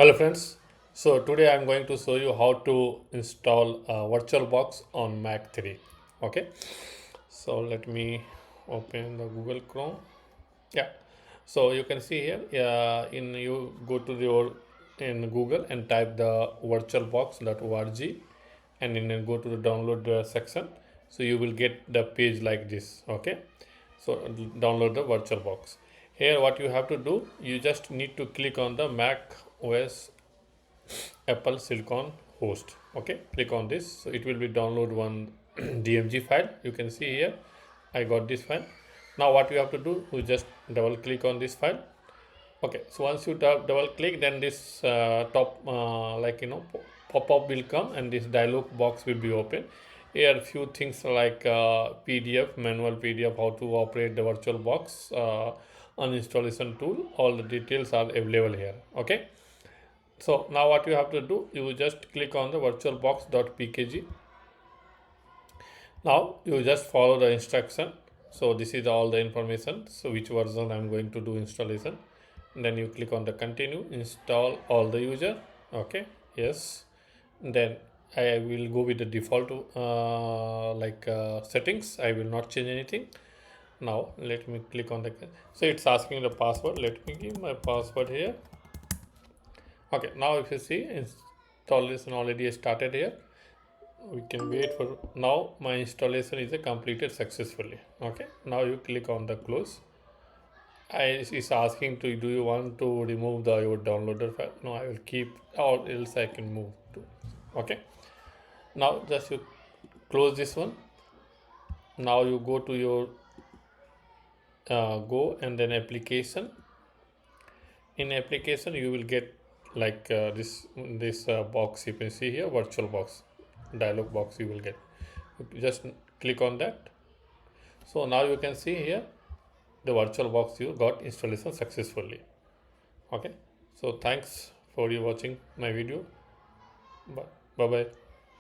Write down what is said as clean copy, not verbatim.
Hello friends. So today I'm going to show you how to install VirtualBox on Mac 3. Okay. So let me open the Google Chrome. Yeah. So you can see here. In you go to your in Google and type the virtualbox.org, and then go to the download section. So you will get the page like this. Okay. So download the VirtualBox. Here what you have to do, you just need to click on the Mac OS Apple Silicon host. Okay, click on this. So it will be download one DMG file. You can see here I got this file. Now what you have to do, you just double click on this file. Okay, so once you double click, then this top pop-up will come and this dialog box will be open. Here a few things like PDF, manual PDF, how to operate the VirtualBox, uninstallation tool. All the details are available here. Okay. So now what you have to do, you just click on the VirtualBox.pkg. Now you just follow the instruction. So this is all the information. So which version I'm going to do installation. And then you click on the continue, install all the user. Okay, yes. Then I will go with the default settings. I will not change anything. Now let me click on the, so it's asking the password. Let me give my password here. Okay, now if you see installation already started here, we can wait for, now my installation is completed successfully. Okay, now you click on the close. It's asking to, do you want to remove the your downloader file? No, I will keep, or else I can move to. Okay, now just you close this one. Now you go to your go and then application. In application you will get like this box. You can see here VirtualBox dialog box you will get. Just click on that. So now you can see here the VirtualBox you got installation successfully. Okay, so thanks for you watching my video. Bye bye.